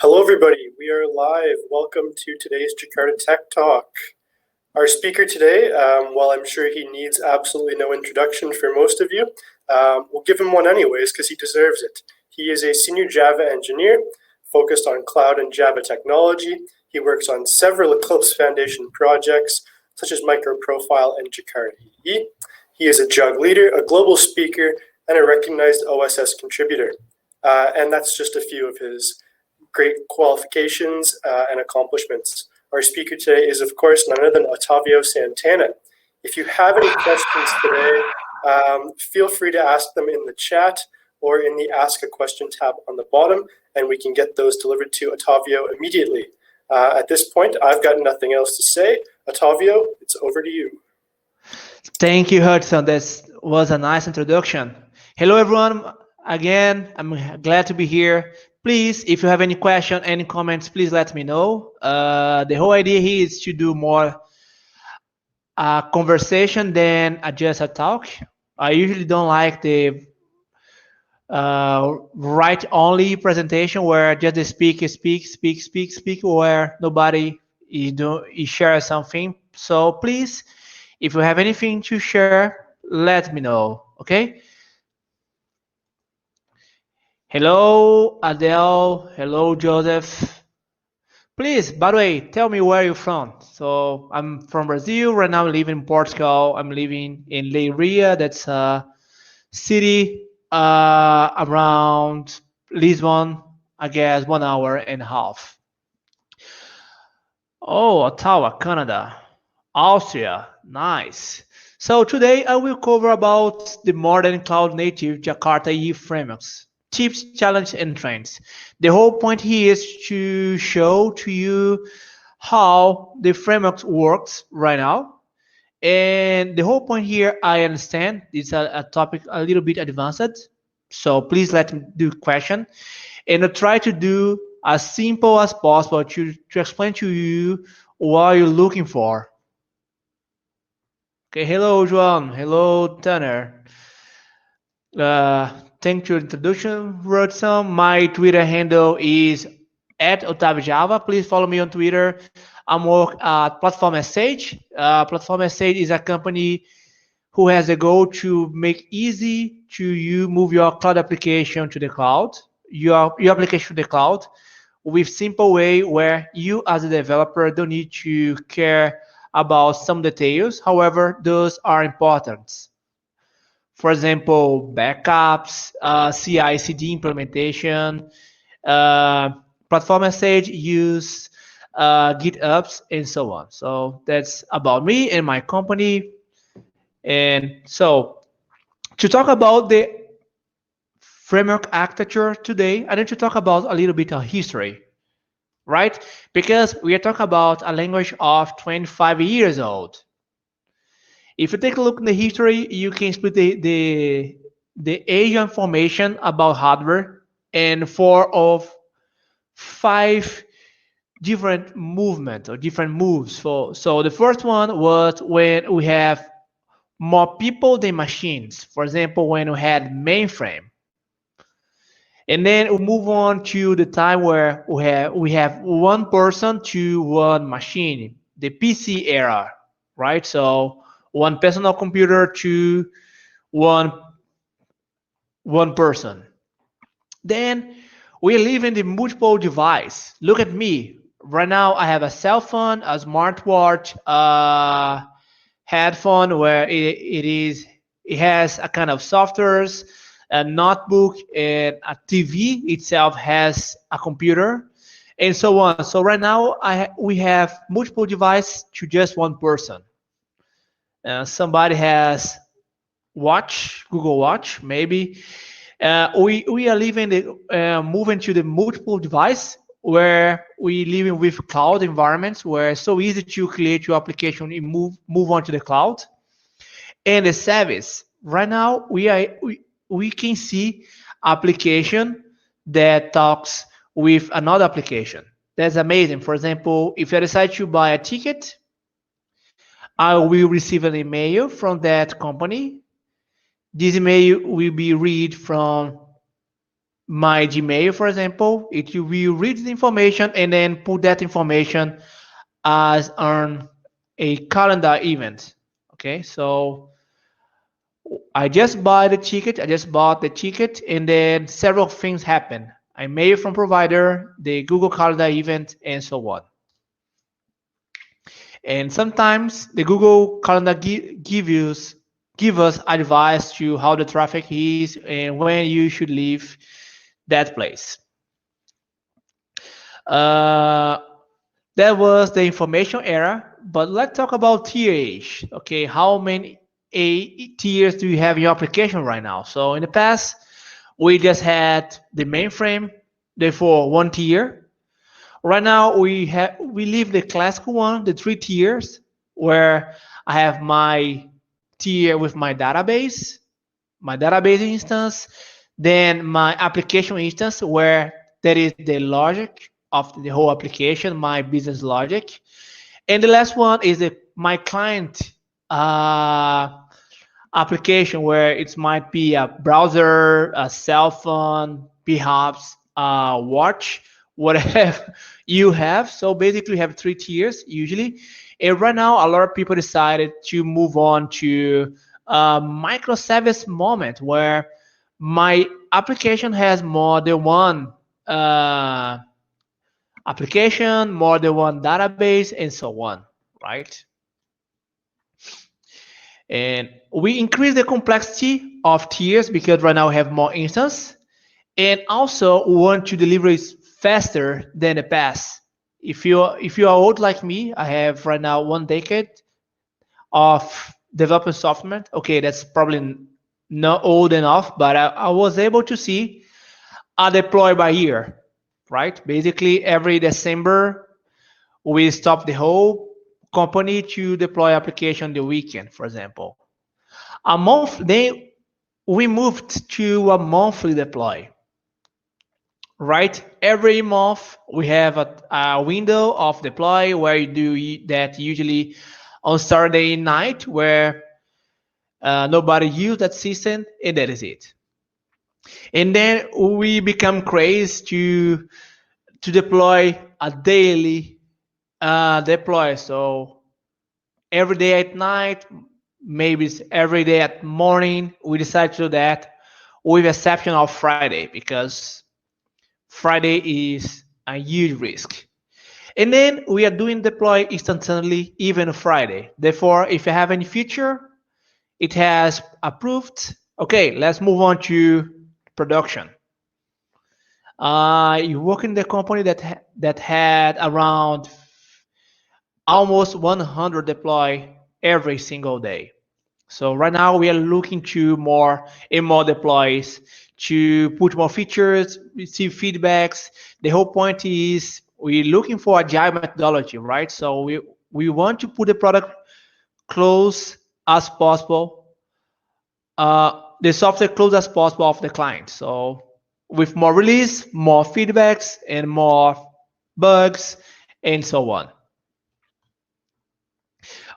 Hello, everybody. We are live. Welcome to today's Jakarta Tech Talk. Our speaker today, while I'm sure he needs absolutely no introduction for most of you, we'll give him one anyways because he deserves it. He is a senior Java engineer focused on cloud and Java technology. He works on several Eclipse Foundation projects such as MicroProfile and Jakarta EE. He is a JUG leader, a global speaker, and a recognized OSS contributor. And that's just a few of his great qualifications and accomplishments. Our speaker today is, of course, none other than Otavio Santana. If you have any questions today, feel free to ask them in the chat or in the Ask a Question tab on the bottom, and we can get those delivered to Otavio immediately. At this point, I've got nothing else to say. Otavio, it's over to you. Thank you, Hudson. This was a nice introduction. Hello, everyone. Again, I'm glad to be here. Please, if you have any question, any comments, please let me know. The whole idea here is to do more conversation than just a talk. I usually don't like the write-only presentation where just the speaker speak, where nobody is share something. So please, if you have anything to share, let me know, okay? Hello, Adele. Hello, Joseph. Please, by the way, tell me where you're from. So I'm from Brazil. Right now I live in Portugal. I'm living in Leiria. That's a city around Lisbon, I guess 1.5 hours. Oh, Ottawa, Canada. Austria, nice. So today I will cover about the modern cloud-native Jakarta EE Frameworks. Tips, challenge, and trends. The whole point here is to show to you how the framework works right now. And the whole point here, I understand, it's a topic a little bit advanced. So please let me do question. And I'll try to do as simple as possible to explain to you what you're looking for. Okay, hello, Joan. Hello, Tanner. Thank you for the introduction, Rodson. My Twitter handle is @OtavioJava. Please follow me on Twitter. I'm work at Platform SH. Platform SH is a company who has a goal to make easy to you move your cloud application to the cloud, your application to the cloud, with simple way where you as a developer don't need to care about some details. However, those are important. For example, backups, CI/CD implementation, platform message use, GitHubs, and so on. So that's about me and my company. And so to talk about the framework architecture today, I need to talk about a little bit of history, right? Because we are talking about a language of 25 years old. If you take a look in the history, you can split the age information about hardware and 4 of 5 different movements or different moves. So the first one was when we have more people than machines. For example, when we had mainframe. And then we move on to the time where we have one person to one machine, the PC era, right? So one personal computer to one person. Then we live in the multiple device. Look at me. Right now I have a cell phone, a smartwatch, a headphone where it has a kind of softwares, a notebook, and a TV itself has a computer, and so on. So right now we have multiple devices to just one person. Somebody has watch, Google Watch, maybe. We are living moving to the multiple device where we living with cloud environments where it's so easy to create your application and move on to the cloud. And the service. Right now we can see application that talks with another application. That's amazing. For example, if I decide to buy a ticket, I will receive an email from that company. This email will be read from my Gmail, for example, it will read the information and then put that information as on a calendar event. Okay, so I just bought the ticket, and then several things happen. I mail from provider, the Google Calendar event, and so on. And sometimes the Google Calendar give us advice to how the traffic is and when you should leave that place. Uh, that was the information era, but let's talk about tierage. Okay, how many tiers do you have in your application right now? So in the past, we just had the mainframe, therefore one tier. Right now we leave the classical one, the 3 tiers, where I have my tier with my database instance, then my application instance, where that is the logic of the whole application, my business logic, and the last one is my client uh, application, where it might be a browser, a cell phone, perhaps a watch, whatever you have. So basically, you have 3 tiers usually. And right now, a lot of people decided to move on to a microservice moment where my application has more than one uh, application, more than one database, and so on, right? And we increase the complexity of tiers because right now we have more instances, and also we want to deliver it faster than the past. If you are old like me, I have right now 1 decade of developing software. Okay, that's probably not old enough, but I was able to see a deploy by year, right? Basically, every December we stop the whole company to deploy application the weekend, for example. A month, then we moved to a monthly deploy, right? Every month we have a window of deploy where you do that usually on Saturday night, where nobody use that system, and that is it. And then we become crazy to deploy a daily deploy. So every day at night, maybe it's every day at morning, we decide to do that, with exception of Friday, because Friday is a huge risk. And then we are doing deploy instantaneously even Friday. Therefore, if you have any feature, it has approved. Okay, let's move on to production. You work in the company that had around almost 100 deploy every single day. So right now we are looking to more and more deploys to put more features, receive feedbacks. The whole point is we're looking for agile methodology, right? So we want to put the product close as possible, the software close as possible of the client. So with more release, more feedbacks, and more bugs, and so on.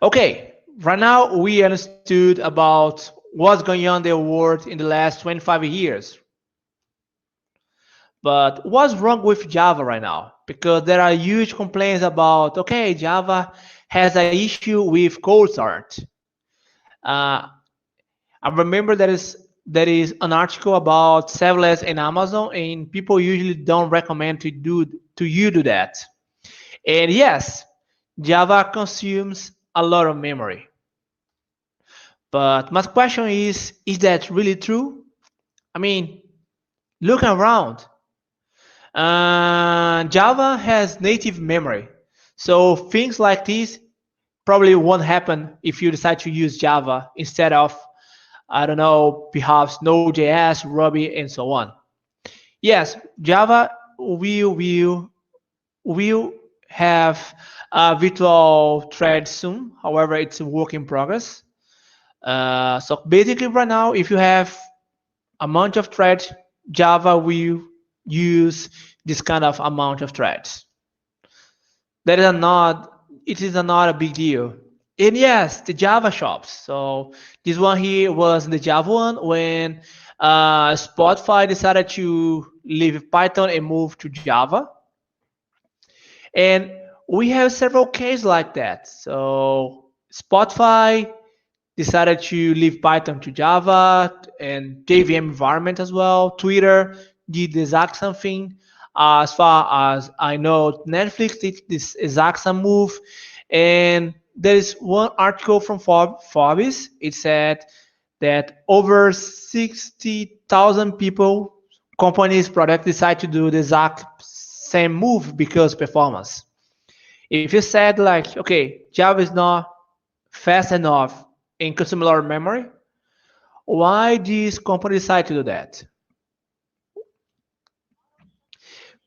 Okay, right now we understood about what's going on in the world in the last 25 years. But what's wrong with Java right now? Because there are huge complaints about, okay, Java has an issue with cold start. Uh, I remember there is an article about serverless in Amazon, and people usually don't recommend to you do that. And yes, Java consumes a lot of memory. But my question is that really true? I mean, look around. Java has native memory. So things like this probably won't happen if you decide to use Java instead of, I don't know, perhaps Node.js, Ruby, and so on. Yes, Java will have a virtual thread soon. However, it's a work in progress. So basically, right now, if you have amount of threads, Java will use this kind of amount of threads. That is not. It is not a big deal. And yes, the Java shops. So this one here was the Java one when Spotify decided to leave Python and move to Java. And we have several cases like that. So Spotify decided to leave Python to Java and JVM environment as well. Twitter did the exact same thing. As far as I know, Netflix did this exact same move. And there is one article from Forbes. It said that over 60,000 people, companies, product decide to do the exact same move because performance. If you said like, okay, Java is not fast enough in consumer memory, why these companies decide to do that?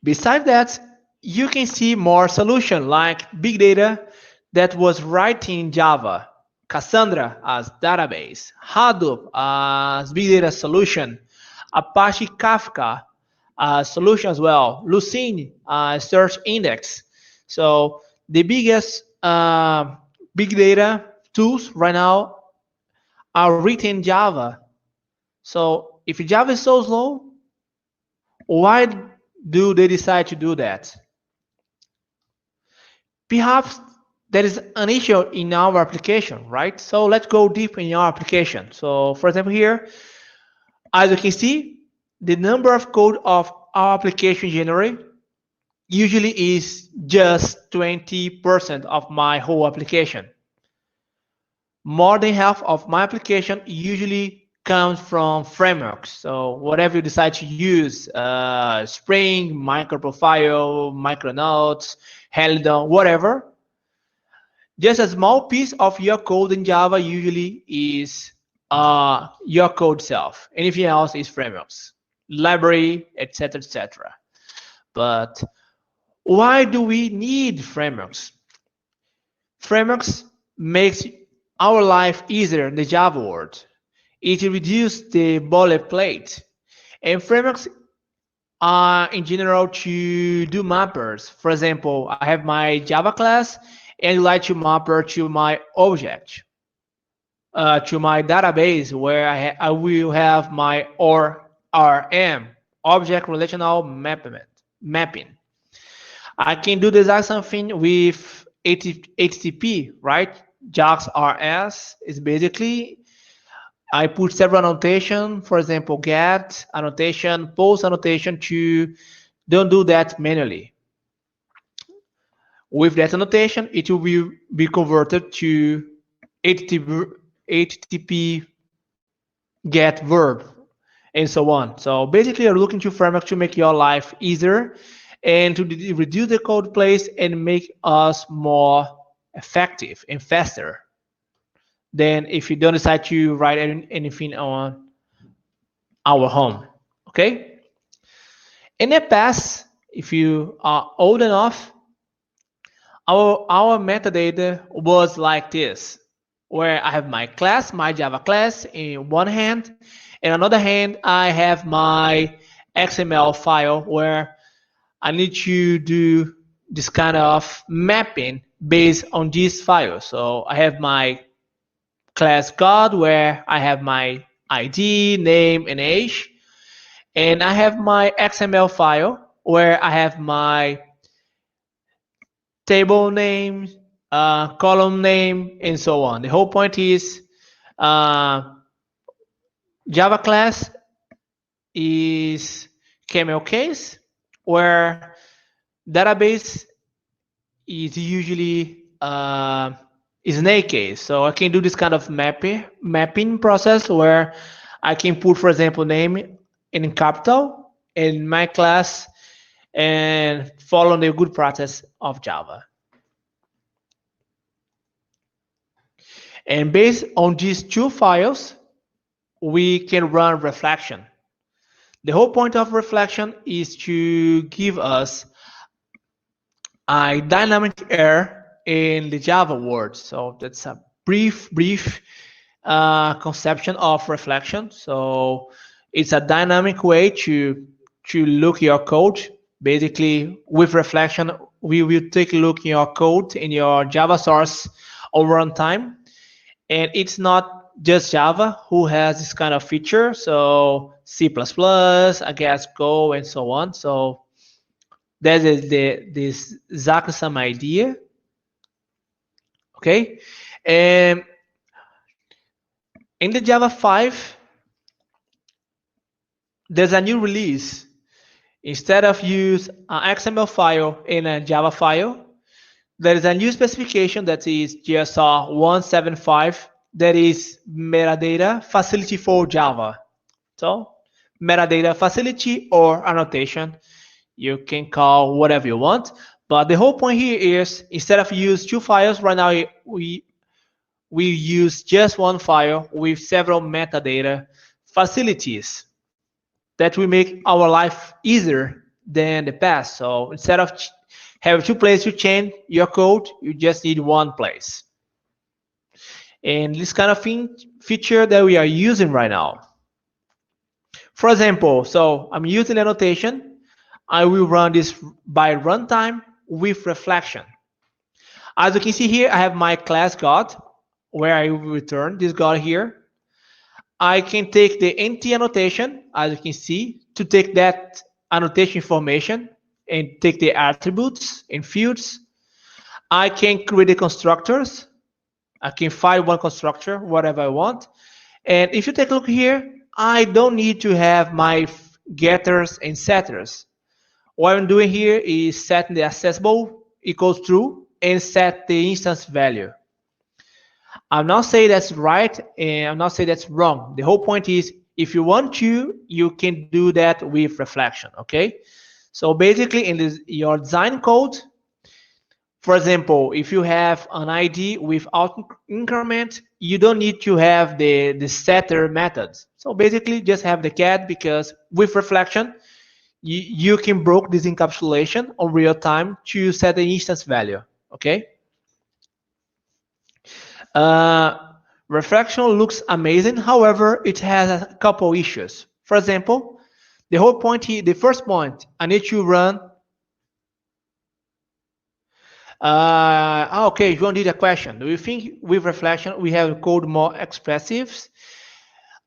Besides that, you can see more solution like big data that was writing in Java, Cassandra as database, Hadoop as big data solution, Apache Kafka solution as well, Lucene search index. So the biggest big data tools right now are written in Java. So if Java is so slow, why do they decide to do that? Perhaps there is an issue in our application, right? So let's go deep in our application. So for example here, as you can see, the number of code of our application generate usually is just 20% of my whole application. More than half of my application usually comes from frameworks. So whatever you decide to use, Spring, microprofile, micronodes, Helidon, whatever, just a small piece of your code in Java usually is your code itself. Anything else is frameworks, library, etc., etc. But why do we need frameworks? Frameworks makes our life easier in the Java world. It reduces the boilerplate. And frameworks are in general to do mappers. For example, I have my Java class and I like to mapper to my object, to my database where I will have my ORM, object relational mapping. I can do the exact same thing with HTTP, right? JAX RS is basically I put several annotation, for example, get annotation, post annotation to don't do that manually. With that annotation, it will be converted to HTTP get verb and so on. So basically, you're looking to framework to make your life easier and to reduce the code place and make us more effective and faster than if you don't decide to write anything on our home. Okay? In the past, if you are old enough, our metadata was like this, where I have my class, my Java class in one hand, and another hand I have my XML file where I need to do this kind of mapping based on this file. So I have my class code where I have my ID, name, and age, and I have my XML file where I have my table name, column name, and so on. The whole point is Java class is camel case, where database is usually snake case. So I can do this kind of mapping process where I can put, for example, name in capital in my class and follow the good process of Java. And based on these two files, we can run reflection. The whole point of reflection is to give us a dynamic error in the Java world. So that's a brief conception of reflection. So it's a dynamic way to look your code. Basically, with reflection, we will take a look in your code in your Java source on runtime. And it's not just Java who has this kind of feature. So C++, I guess Go, and so on. So that is this exactly some idea. Okay, and in the Java 5, there's a new release. Instead of use an XML file in a Java file, there is a new specification that is GSR 175 that is metadata facility for Java. So metadata facility or annotation, you can call whatever you want. But the whole point here is instead of use two files, right now we use just one file with several metadata facilities that will make our life easier than the past. So instead of having two places to change your code, you just need one place. And this kind of feature that we are using right now. For example, so I'm using annotation. I will run this by runtime with reflection. As you can see here, I have my class God, where I will return this God here. I can take the NT annotation, as you can see, to take that annotation information and take the attributes and fields. I can create the constructors. I can find one constructor, whatever I want. And if you take a look here, I don't need to have my getters and setters. What I'm doing here is setting the accessible equals true and set the instance value. I'm not saying that's right and I'm not saying that's wrong. The whole point is if you want to, you can do that with reflection, okay? So basically in your design code, for example, if you have an ID without increment, you don't need to have the setter methods. So basically just have the cat because with reflection, you can break this encapsulation on real time to set the instance value, okay? Reflection looks amazing. However, it has a couple issues. For example, the whole point here, the first point, I need to run. Okay, you don't need a question. Do you think with reflection we have code more expressive?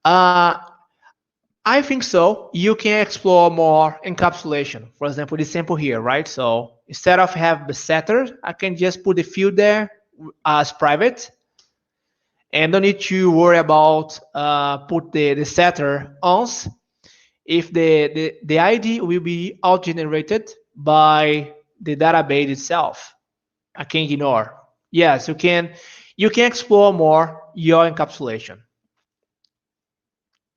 I think so. You can explore more encapsulation. For example, this sample here, right? So instead of have the setter, I can just put the field there as private and don't need to worry about put the setter ons if the ID will be auto-generated by the database itself. I can ignore. Yes, you can explore more your encapsulation.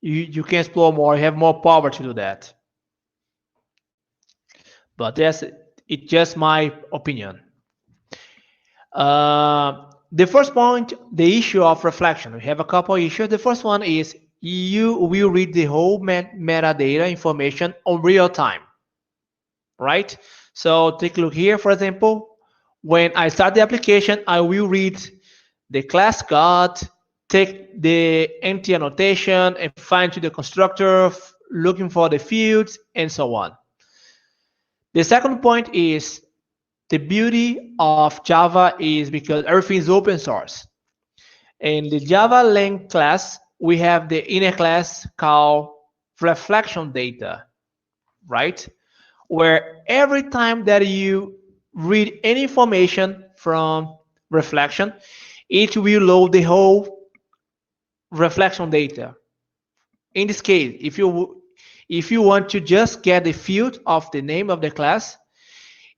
You can explore more, you have more power to do that. But that's it's just my opinion. The first point, the issue of reflection. We have a couple issues. The first one is you will read the whole metadata information on real time, right? So take a look here, for example, when I start the application, I will read the class God, take the empty annotation and find to the constructor, looking for the fields and so on. The second point is the beauty of Java is because everything is open source. In the Java lang class, we have the inner class called reflection data, right? Where every time that you read any information from reflection, it will load the whole reflection data. In this case, if you want to just get the field of the name of the class,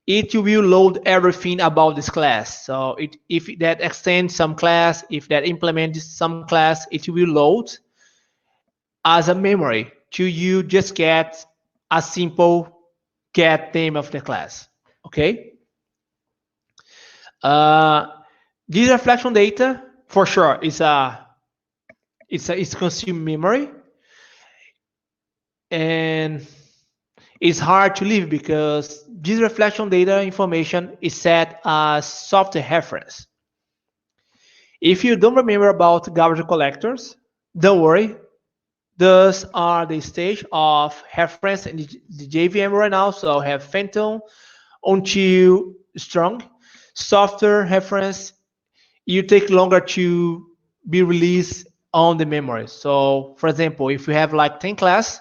it will load everything about this class. So if that extends some class, if that implements some class, it will load as a memory to you just get a simple get name of the class. Okay. This reflection data for sure is it's consume memory, and it's hard to leave because this reflection data information is set as software reference. If you don't remember about garbage collectors, don't worry. Those are the stage of reference in the JVM right now. So have Phantom until strong. Software reference you take longer to be released on the memory. So for example, if you have like 10 class,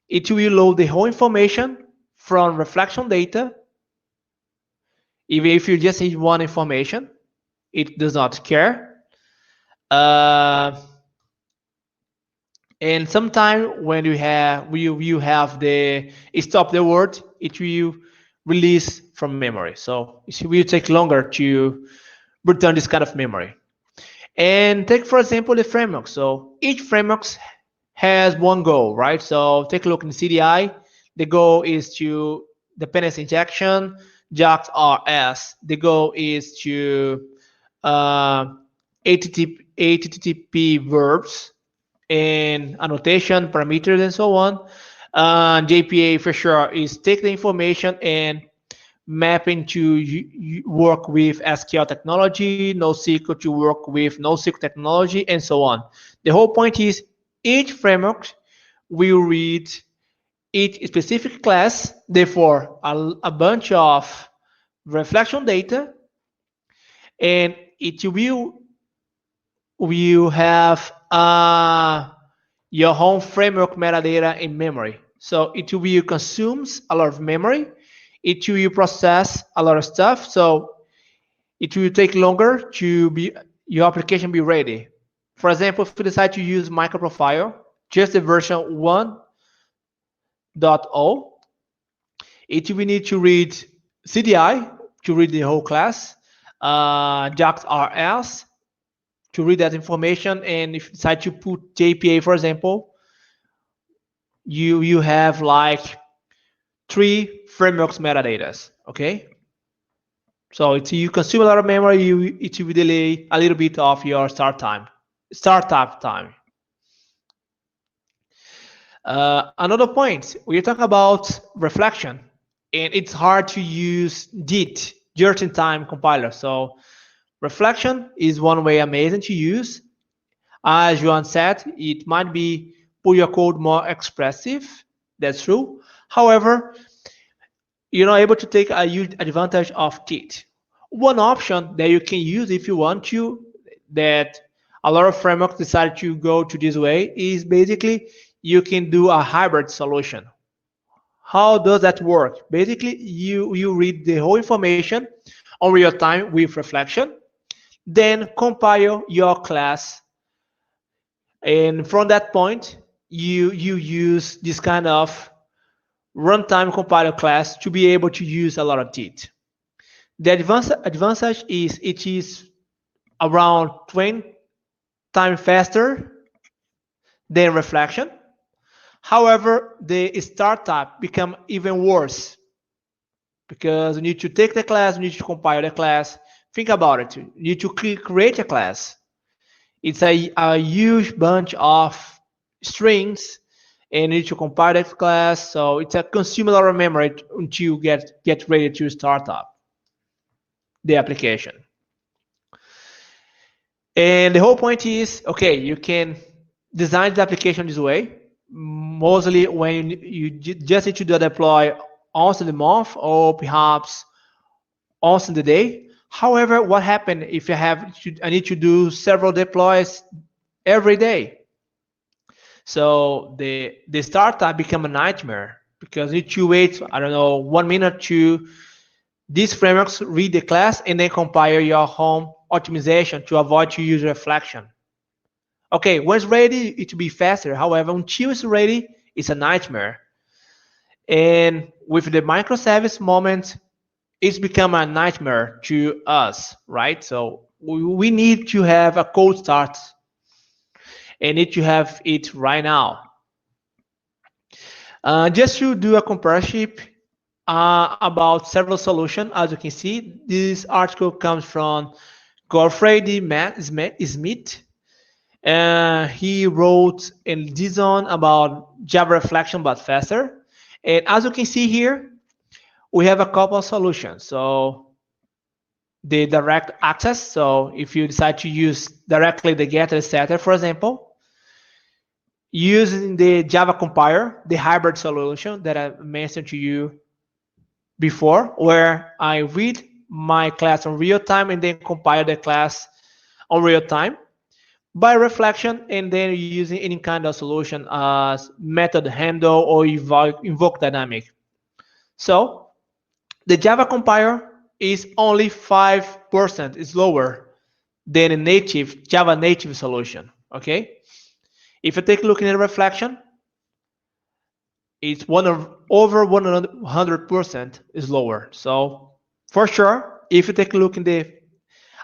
it will load the whole information from reflection data. Even if you just need one information, it does not care. Uh, and sometimes when you have the stop the word, it will release from memory. So it will take longer to return this kind of memory. And take, for example, the framework. So each framework has one goal, right? So take a look in CDI. The goal is to dependency injection, JAX-RS. The goal is to uh, HTTP verbs and annotation parameters and so on. JPA for sure is take the information and mapping to work with SQL technology, NoSQL to work with NoSQL technology, and so on. The whole point is each framework will read each specific class, therefore a bunch of reflection data, and it will have your home framework metadata in memory. So it will consumes a lot of memory. It will process a lot of stuff. So it will take longer to be your application be ready. For example, if you decide to use microprofile, just the version 1.0, it will need to read CDI to read the whole class, JAX-RS to read that information, and if you decide to put JPA, for example, you have like 3 frameworks metadatas. Okay, so it's you consume a lot of memory, it will delay a little bit of your startup time. Another point, we're talking about reflection, and it's hard to use JIT, just-in-time compiler. So reflection is one way amazing to use. As Johan said, it might be put your code more expressive. That's true. However, you're not able to take a huge advantage of JIT. One option that you can use if you want to, that a lot of frameworks decide to go to this way, is basically you can do a hybrid solution. How does that work? Basically, you read the whole information on real time with reflection, then compile your class, and from that point, you use this kind of runtime compiler class to be able to use a lot of JIT. The advantage is it is around 20 times faster than reflection. However, the startup become even worse because you need to take the class, you need to compile the class. Think about it. You need to create a class. It's a huge bunch of strings, and you need to compile that class. So it's a consume a lot of memory until you get ready to start up the application. And the whole point is, okay, you can design the application this way. Mostly when you just need to do a deploy once in the month or perhaps once in the day. However, what happens if I need to do several deploys every day? So the startup become a nightmare because you need to wait, I don't know, 1 minute to these frameworks read the class and then compile your home optimization to avoid to use reflection. Okay, when it's ready, it will be faster. However, until it's ready, it's a nightmare. And with the microservice moment, it's become a nightmare to us, right? So we need to have a cold start and need to have it right now. Just to do a comparison about several solutions, as you can see, this article comes from Godfrey Smith. He wrote in this on about Java reflection but faster. And as you can see here, we have a couple of solutions. So the direct access. So if you decide to use directly the getter setter, for example, using the Java compiler, the hybrid solution that I mentioned to you before, where I read my class in real time and then compile the class on real time by reflection, and then using any kind of solution as method handle or invoke dynamic. So the Java compiler is only 5% is lower than a native Java native solution. Okay, if you take a look at the reflection, it's over 100% is lower. So for sure, if you take a look in the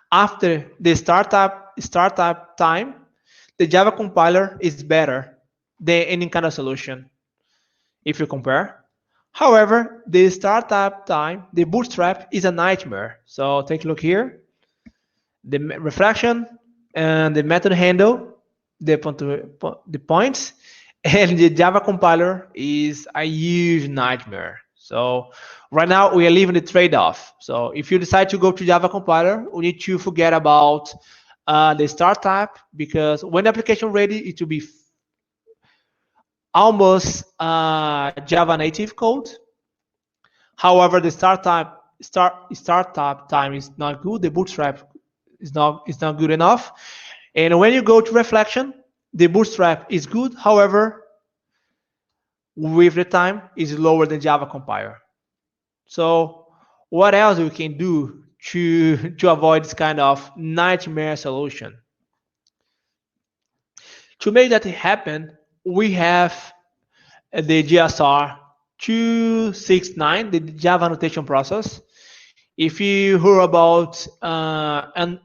after the startup time, the Java compiler is better than any kind of solution if you compare. However, the startup time, the bootstrap is a nightmare. So take a look here. The reflection and the method handle, the points, and the Java compiler is a huge nightmare. So right now we are leaving the trade-off. So if you decide to go to Java compiler, we need to forget about the startup, because when the application ready, it will be almost Java native code. However, the startup time is not good. The bootstrap is not good enough. And when you go to reflection, the bootstrap is good. However, with the time is lower than Java compiler. So what else we can do to avoid this kind of nightmare solution? To make that happen, we have the GSR 269, the Java annotation process. If you heard about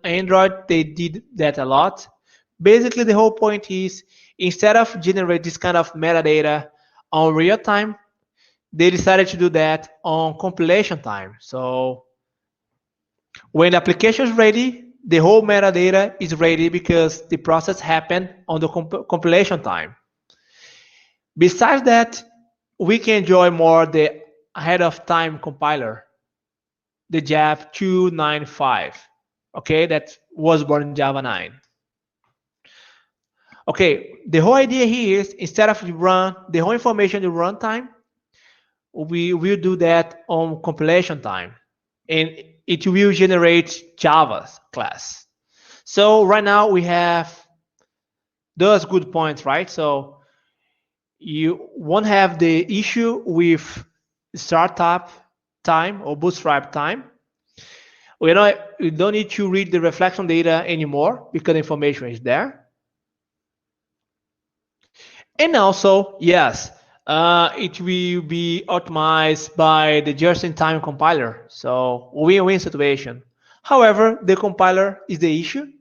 Android, they did that a lot. Basically, the whole point is, instead of generate this kind of metadata on real time, they decided to do that on compilation time. So when the application is ready, the whole metadata is ready because the process happened on the compilation time. Besides that, we can enjoy more the ahead of time compiler, the Java 295. Okay, that was born in Java 9. Okay, the whole idea here is, instead of run the whole information in runtime, we will do that on compilation time, and it will generate Java's class. So right now we have those good points, right? So you won't have the issue with startup time or bootstrap time. You don't need to read the reflection data anymore because the information is there. And also, yes, it will be optimized by the just-in-time compiler. So win-win situation. However, the compiler is the issue.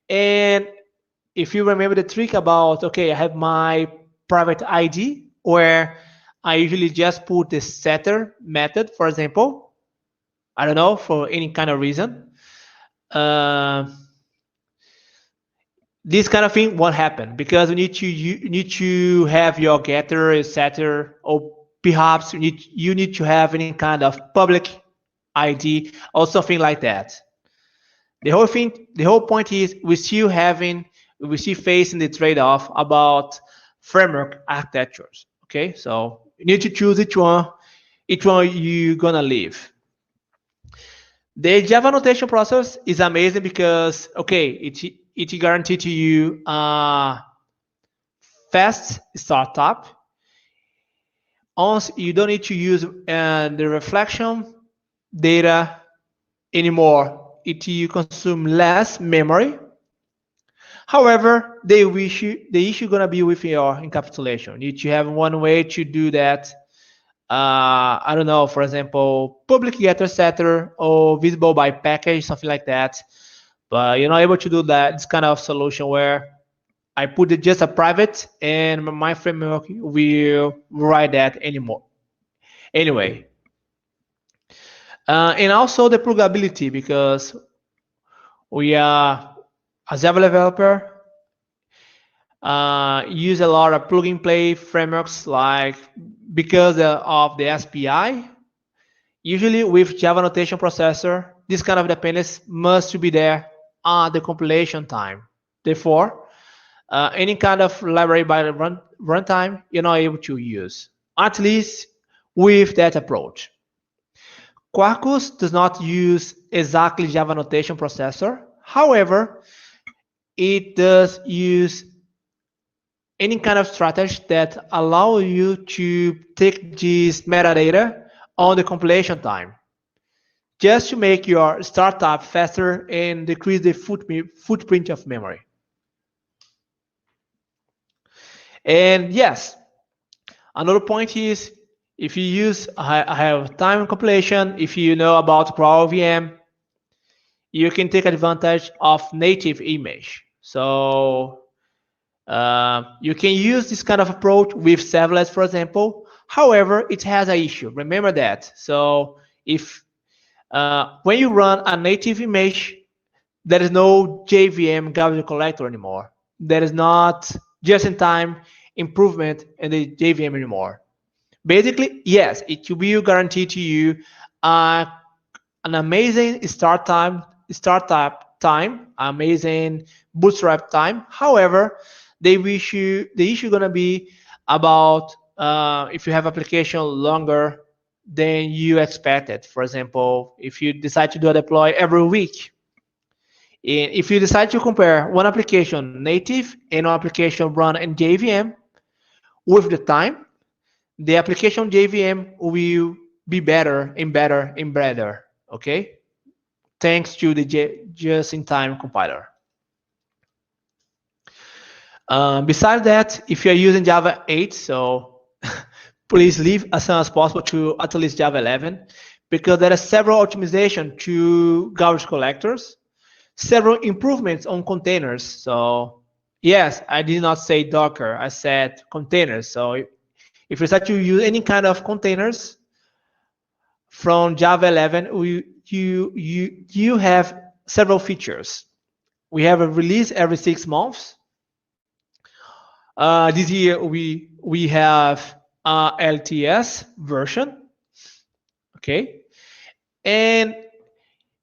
And if you remember the trick about, okay, I have my private ID where I usually just put the setter method, for example, I don't know, for any kind of reason. This kind of thing won't happen because you need to have your getter, setter, or perhaps you need to have any kind of public ID or something like that. The whole point is we still facing the trade-off about framework architectures. Okay, so you need to choose which one you're gonna leave. The Java annotation process is amazing because, okay, it guarantees to you fast startup. Also, you don't need to use the reflection data anymore. You consume less memory. However, the issue gonna be with your encapsulation. You need to have one way to do that. I don't know, for example, public getter setter or visible by package, something like that. But you're not able to do that. It's kind of solution where I put it just a private and my framework will write that anymore. Anyway, and also the pluggability, because we are, as Java developer, use a lot of plug and play frameworks, like because of the SPI. Usually with Java annotation processor, this kind of dependence must be there at the compilation time. Therefore, any kind of library by the runtime, you're not able to use, at least with that approach. Quarkus does not use exactly Java annotation processor. However, it does use any kind of strategy that allow you to take this metadata on the compilation time, just to make your startup faster and decrease the footprint of memory. And yes, another point is, if you use I have time compilation, if you know about Cloud VM, you can take advantage of native image. So you can use this kind of approach with serverless, for example. However, it has an issue. Remember that. So if when you run a native image, there is no JVM garbage collector anymore. There is not just-in-time improvement in the JVM anymore. Basically, yes, it will guarantee to you an amazing startup time, amazing bootstrap time. However, the issue gonna be about if you have application longer than you expected. For example, if you decide to do a deploy every week, and if you decide to compare one application native and one application run in JVM, with the time, the application JVM will be better and better and better. Okay, thanks to the just-in-time compiler. Besides that, if you're using Java 8, so please leave as soon as possible to at least Java 11, because there are several optimization to garbage collectors, several improvements on containers. So yes, I did not say Docker, I said containers. So if you start to use any kind of containers from Java 11, you have several features. We have a release every 6 months. This year we have LTS version, okay, and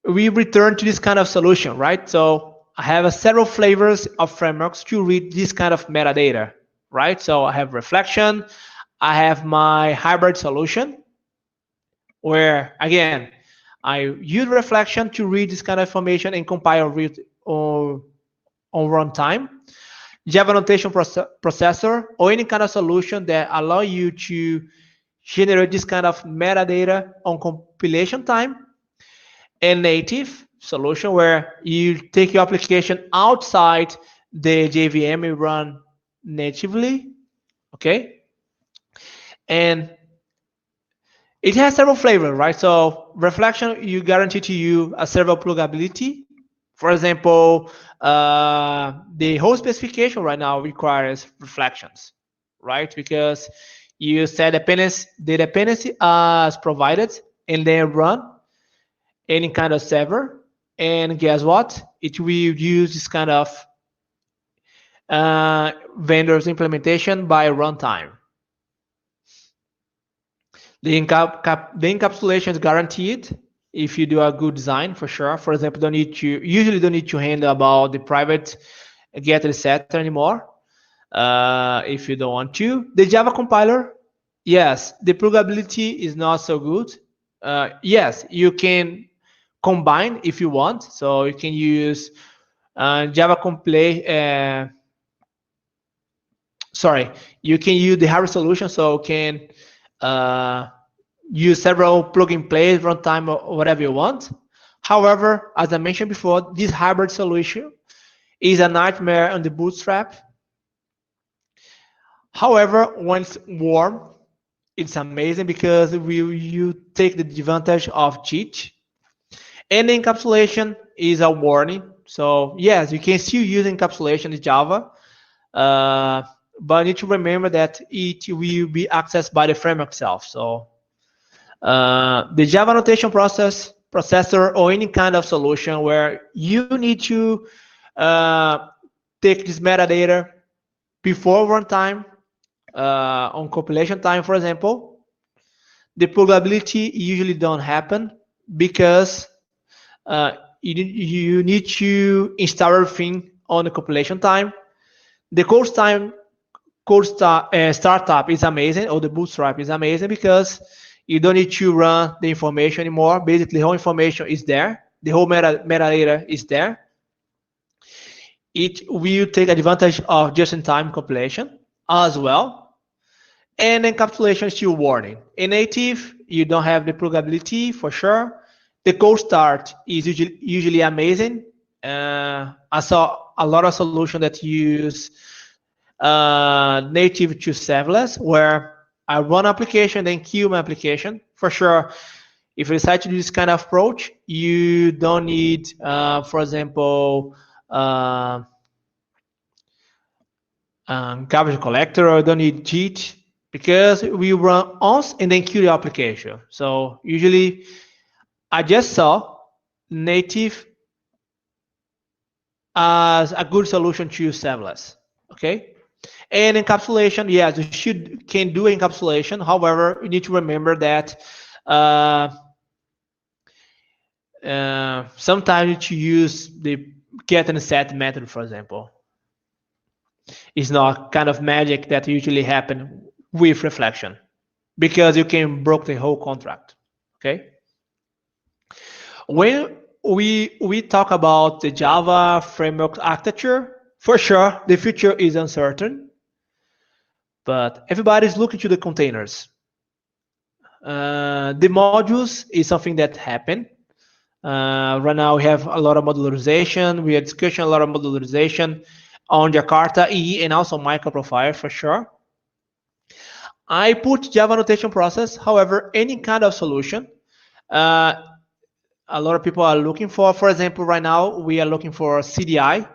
we return to this kind of solution, right? So I have several flavors of frameworks to read this kind of metadata, right? So I have reflection, I have my hybrid solution, where again I use reflection to read this kind of information and compile on runtime. Java Annotation Processor, or any kind of solution that allow you to generate this kind of metadata on compilation time. And native solution, where you take your application outside the JVM and run natively, okay? And it has several flavors, right? So reflection, you guarantee to you a server pluggability. For example, the whole specification right now requires reflections, right? Because you set the dependency as provided and then run any kind of server, and guess what? It will use this kind of vendor's implementation by runtime. The encapsulation is guaranteed if you do a good design, for sure. For example, usually don't need to handle about the private get etc anymore if you don't want to. The Java compiler, yes, the pluggability is not so good. Yes, you can combine if you want, so you can use Java compile. Sorry, you can use the hybrid solution, so you can use several plug-and play runtime or whatever you want. However, as I mentioned before, this hybrid solution is a nightmare on the bootstrap. However, when it's warm, it's amazing because you take the advantage of cheat. And encapsulation is a warning. So yes, you can still use encapsulation in Java, but you need to remember that it will be accessed by the framework itself. So the Java annotation processor, or any kind of solution where you need to take this metadata before runtime, on compilation time, for example, the pluggability usually don't happen because you need to install everything on the compilation time. The startup is amazing, or the bootstrap is amazing because you don't need to run the information anymore. Basically, the whole information is there. The whole metadata is there. it will take advantage of just-in-time compilation as well. And encapsulation is still warning. In native, you don't have the pluggability for sure. The cold start is usually amazing. I saw a lot of solutions that use native to serverless, where I run application, then queue my application. For sure, if you decide to do this kind of approach, you don't need, for example, garbage collector, or don't need Git, because we run once and then queue the application. So usually I just saw native as a good solution to serverless. Okay. And encapsulation, yes, you can do encapsulation. However, you need to remember that sometimes you need to use the get and set method, for example. It's not kind of magic that usually happen with reflection, because you can break the whole contract. Okay. When we talk about the Java framework architecture, for sure the future is uncertain, but everybody's looking to the containers. The modules is something that happened. Right now we have a lot of modularization. We are discussing a lot of modularization on Jakarta EE and also microprofile for sure. I put Java annotation process. However, any kind of solution, a lot of people are looking for example, right now we are looking for CDI,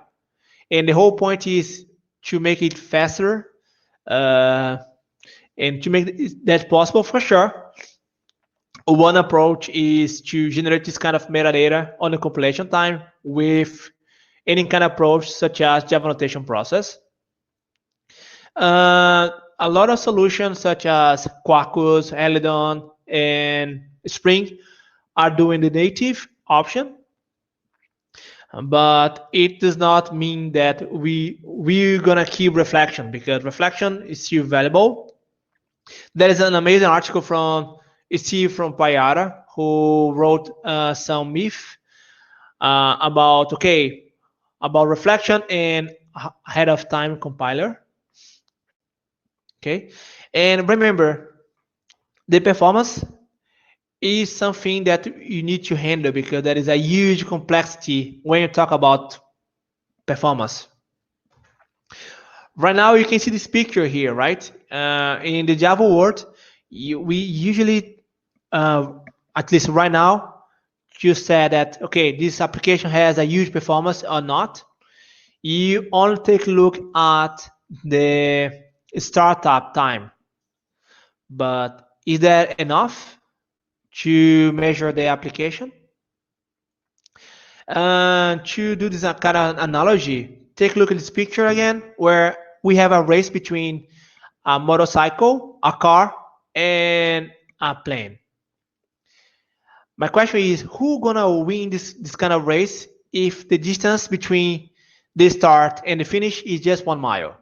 and the whole point is to make it faster, and to make that possible. For sure, one approach is to generate this kind of metadata on the compilation time with any kind of approach such as Java annotation process. A lot of solutions such as Quarkus, Eledon, and Spring are doing the native option, but it does not mean that we're gonna keep reflection, because reflection is still valuable. There is an amazing article from Steve from Payara, who wrote some myth about reflection and ahead of time compiler. Okay, and remember, the performance is something that you need to handle, because there is a huge complexity when you talk about performance. Right now, you can see this picture here, right? In the Java world, we usually, at least right now, you said that, okay, this application has a huge performance or not. You only take a look at the startup time. But is that enough to measure the application? To do this kind of analogy, take a look at this picture again, where we have a race between a motorcycle, a car, and a plane. My question is, who gonna win this kind of race if the distance between the start and the finish is just 1 mile?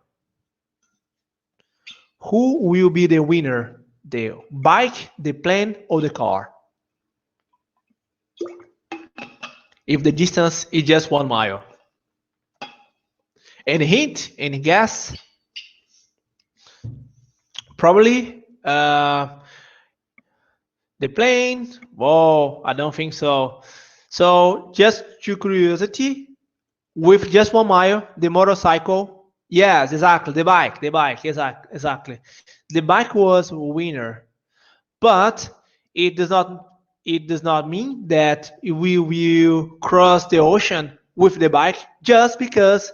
Who will be the winner? The bike, the plane, or the car? If the distance is just 1 mile. Any hint? Any guess? Probably the plane. Whoa, I don't think so. So just to curiosity, with just 1 mile, the motorcycle, yes, exactly, the bike, exactly. The bike was winner, but it does not mean that we will cross the ocean with the bike just because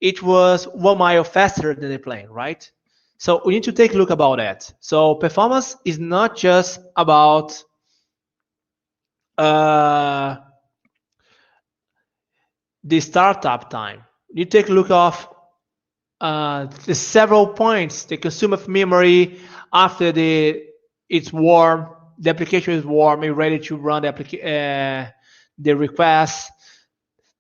it was 1 mile faster than the plane, right? So we need to take a look about that. So performance is not just about the startup time. You take a look of the several points, the consumer of memory after it's warm, the application is warm and ready to run the request.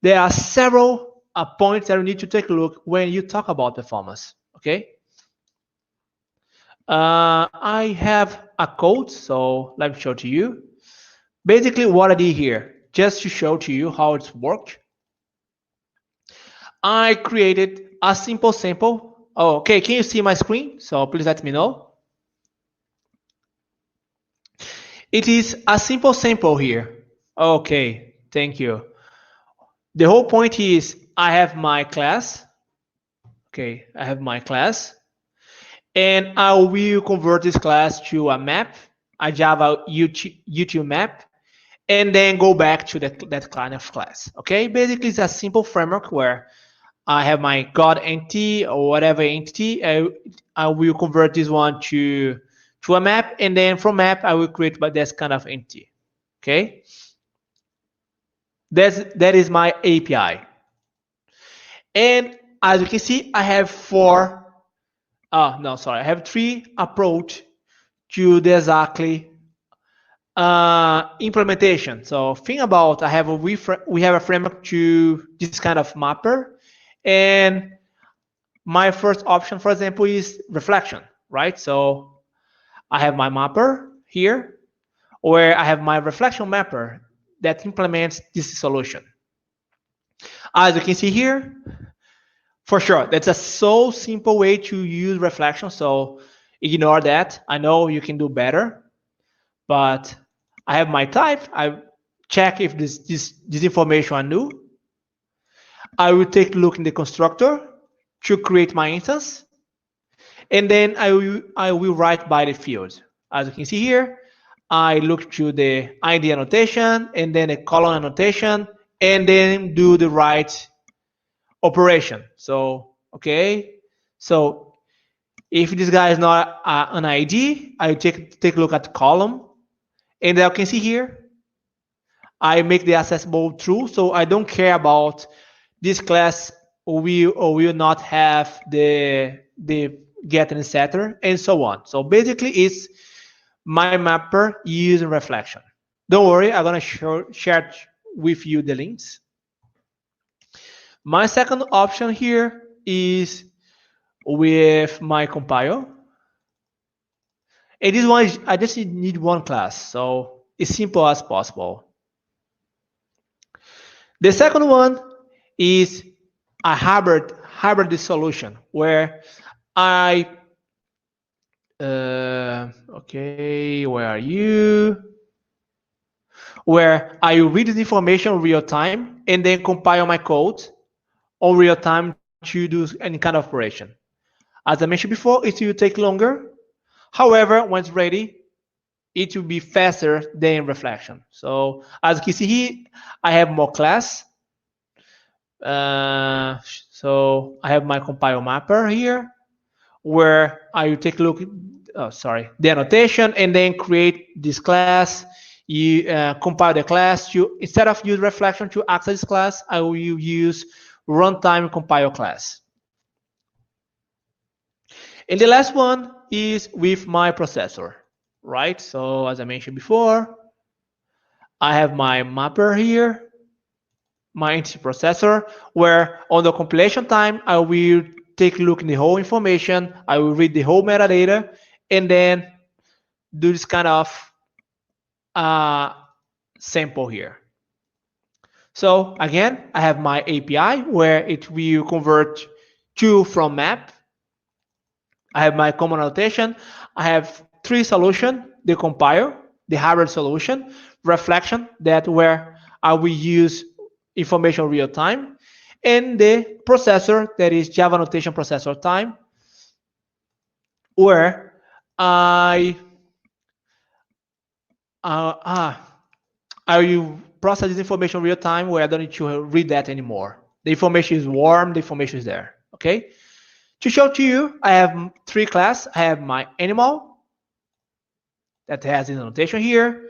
There are several points that you need to take a look when you talk about performance. Okay. I have a code, so let me show to you. Basically, what I did here, just to show to you how it's worked. I created a simple sample. Oh, okay, can you see my screen? So please let me know. It is a simple sample here. Okay, thank you. The whole point is I have my class. Okay, I have my class. And I will convert this class to a map, a Java YouTube map, and then go back to that kind of class. Okay, basically it's a simple framework where I have my God entity or whatever entity. I will convert this one to a map, and then from map I will create by this kind of entity. Okay, that is my API. And as you can see, I have four. No, sorry, I have three approach to the exactly implementation. So think about we have a framework to this kind of mapper, and my first option, for example, is reflection, right? So I have my mapper here, where I have my reflection mapper that implements this solution. As you can see here, for sure, that's a so simple way to use reflection. So ignore that. I know you can do better, but I have my type. I check if this information are new. I will take a look in the constructor to create my instance, and then I will write by the fields. As you can see here, I look to the ID annotation and then a column annotation, and then do the right operation. So okay, so if this guy is not an ID, I take a look at the column, and as you can see here, I make the accessible true, so I don't care about this class will or will not have the get and setter and so on. So basically, it's my mapper using reflection. Don't worry, I'm gonna share with you the links. My second option here is with my compile. And this one, I just need one class, so it's simple as possible. The second one is a hybrid solution where I okay, where are you? Where I read the information real time and then compile my code on real time to do any kind of operation. As I mentioned before, it will take longer. However, when it's ready, it will be faster than reflection. So as you can see here, I have more class. So I have my compile mapper here, where I will take a look, the annotation, and then create this class. You compile the class. Instead of use reflection to access this class, I will use runtime compile class. And the last one is with my processor, right? So as I mentioned before, I have my mapper here, my entity processor, where on the compilation time, I will take a look in the whole information, I will read the whole metadata, and then do this kind of sample here. So again, I have my API where it will convert to from map. I have my common annotation. I have three solutions: the compile, the hybrid solution, reflection, that where I will use information real time, and the processor, that is Java annotation processor time, where I will process this information real time, where I don't need to read that anymore. The information is warm, the information is there. Okay. To show to you, I have three classes. I have my animal that has this annotation here,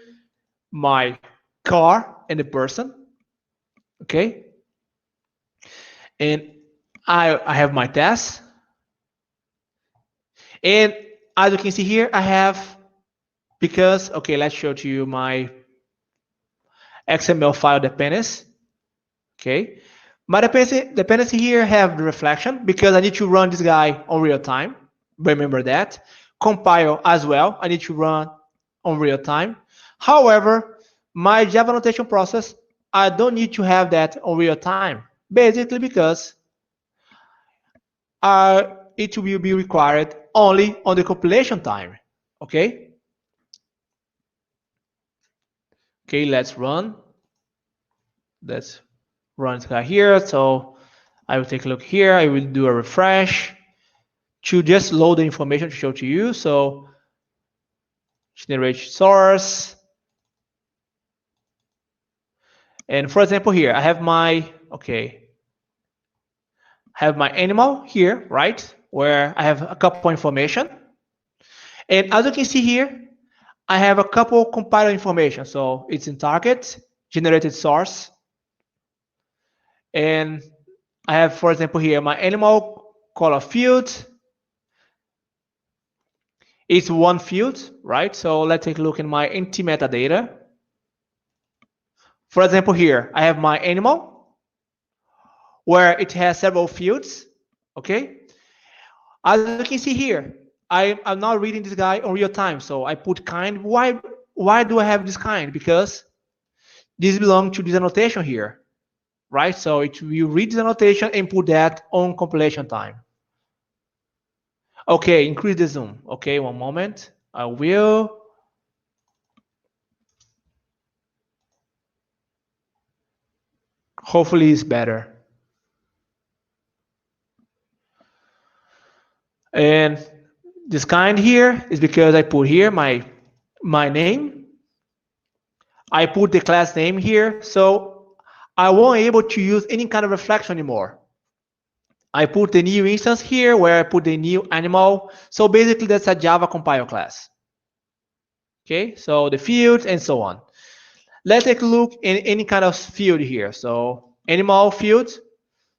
my car, and the person. Okay. And I have my test. And as you can see here, I have, because, okay, let's show to you my XML file dependency. Okay. My dependency here have the reflection because I need to run this guy on real time. Remember that. Compile as well, I need to run on real time. However, my Java annotation process, I don't need to have that on real time. Basically because it will be required only on the compilation time. Okay. Okay, let's run. Let's run it here. So I will take a look here. I will do a refresh to just load the information to show to you. So generate source. And for example, here I have my animal here, right? Where I have a couple information. And as you can see here, I have a couple compiler information. So it's in target, generated source. And I have, for example, here my animal color field. It's one field, right? So let's take a look in my empty metadata. For example, here I have my animal where it has several fields. Okay. As you can see here, I'm not reading this guy on real time. So I put kind. Why do I have this kind? Because this belongs to this annotation here, right? So it will read this annotation and put that on compilation time. Okay, increase the zoom. Okay, one moment. I will. Hopefully it's better. And this kind here is because I put here my name. I put the class name here, so I won't able to use any kind of reflection anymore. I put the new instance here where I put the new animal. So basically that's a Java compile class. Okay, so the fields and so on. Let's take a look in any kind of field here. So animal field.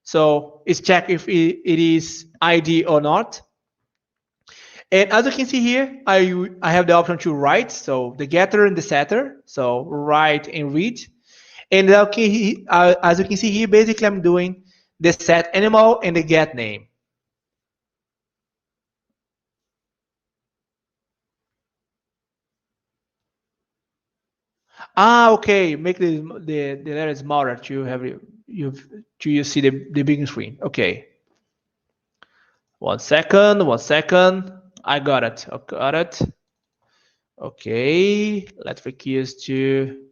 So it's check if it is ID or not. And as you can see here, I have the option to write. So the getter and the setter. So write and read. And as you can see here, basically I'm doing the set animal and the get name. Okay. Make the letter smaller to have you see the big screen. Okay. 1 second. 1 second. I got it. I got it. Okay. Let's focus to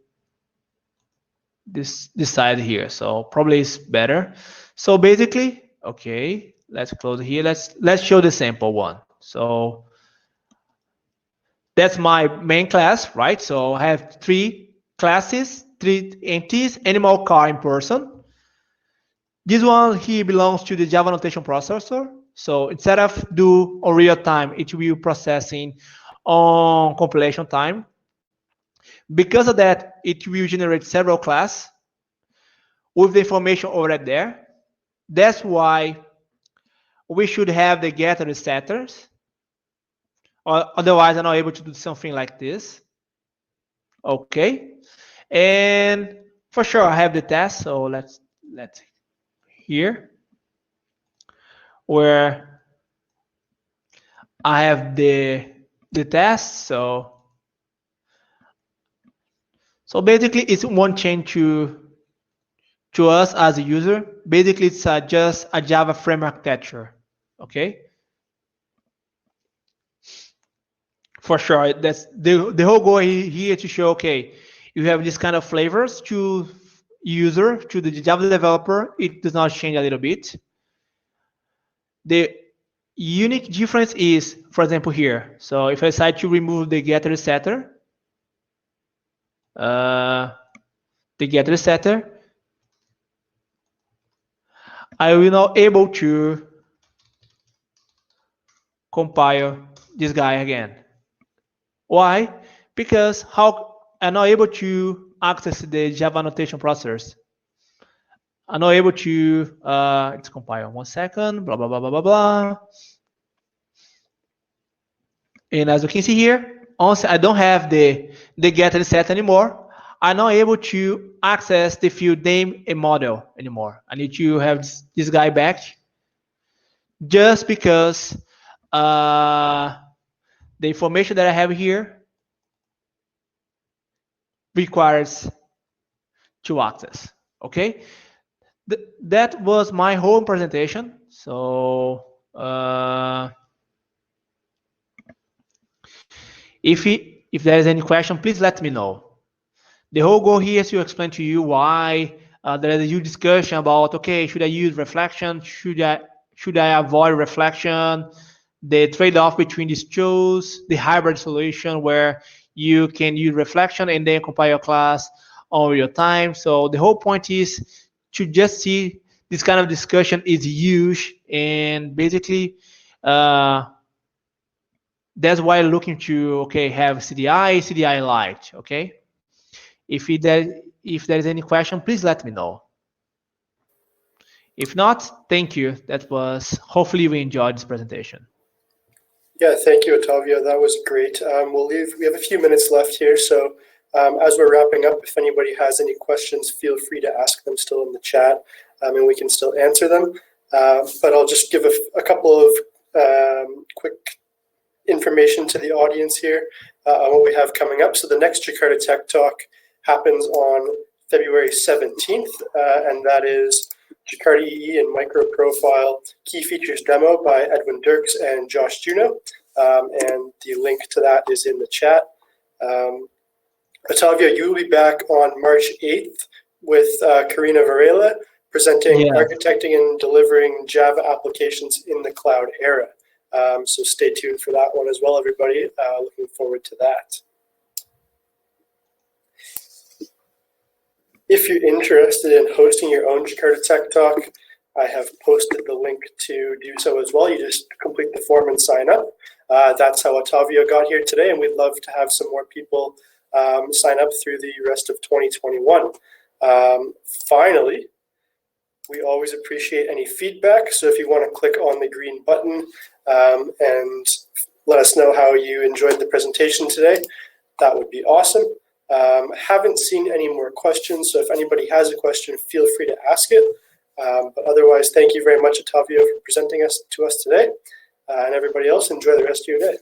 this side here. So probably it's better. So basically, okay. Let's close here. Let's show the sample one. So that's my main class, right? So I have 3 classes, 3 entities: animal, car, and person. This one here belongs to the Java Annotation Processor. So instead of do on real time, it will processing on compilation time. Because of that, it will generate several classes with the information already there. That's why we should have the getter and setters. Or otherwise, I'm not able to do something like this. Okay. And for sure, I have the test. So let's here where I have the test. So basically, it's one change to us as a user. Basically, it's just a Java framework architecture. Okay. For sure, that's the whole goal here to show. Okay, you have this kind of flavors to user, to the Java developer. It does not change a little bit. The unique difference is, for example, here. So if I decide to remove the getter setter, I will not able to compile this guy again. Why? Because how I'm not able to access the Java annotation processors. I'm not able to it's compile. 1 second, blah blah blah blah blah blah. And as you can see here, also I don't have the get and set anymore. I'm not able to access the field name and model anymore. I need to have this guy back just because the information that I have here requires to access. Okay, that was my whole presentation. So If there is any question, please let me know. The whole goal here is to explain to you why there is a huge discussion about, okay, should I use reflection? Should I avoid reflection? The trade-off between these tools, the hybrid solution where you can use reflection and then compile your class on your time. So the whole point is to just see this kind of discussion is huge, and basically that's why I'm looking to, okay, have CDI Lite, okay? If there is any question, please let me know. If not, thank you. That was, hopefully we enjoyed this presentation. Yeah, thank you, Otavio. That was great. We have a few minutes left here, so as we're wrapping up, if anybody has any questions, feel free to ask them still in the chat, and we can still answer them. But I'll just give a couple of quick information to the audience here on what we have coming up. So the next Jakarta Tech Talk happens on February 17th, and that is Jakarta EE and Micro Profile Key Features Demo by Edwin Dirks and Josh Juno, and the link to that is in the chat. Otavio, you will be back on March 8th with Karina Varela presenting architecting and delivering Java applications in the cloud era. So stay tuned for that one as well, everybody. Looking forward to that. If you're interested in hosting your own Jakarta Tech Talk, I have posted the link to do so as well. You just complete the form and sign up. That's how Otavio got here today, and we'd love to have some more people sign up through the rest of 2021. Finally, we always appreciate any feedback, so if you want to click on the green button and let us know how you enjoyed the presentation today, that would be awesome. Haven't seen any more questions, so if anybody has a question, feel free to ask it. But otherwise, thank you very much, Otavio, for presenting to us today. And everybody else, enjoy the rest of your day.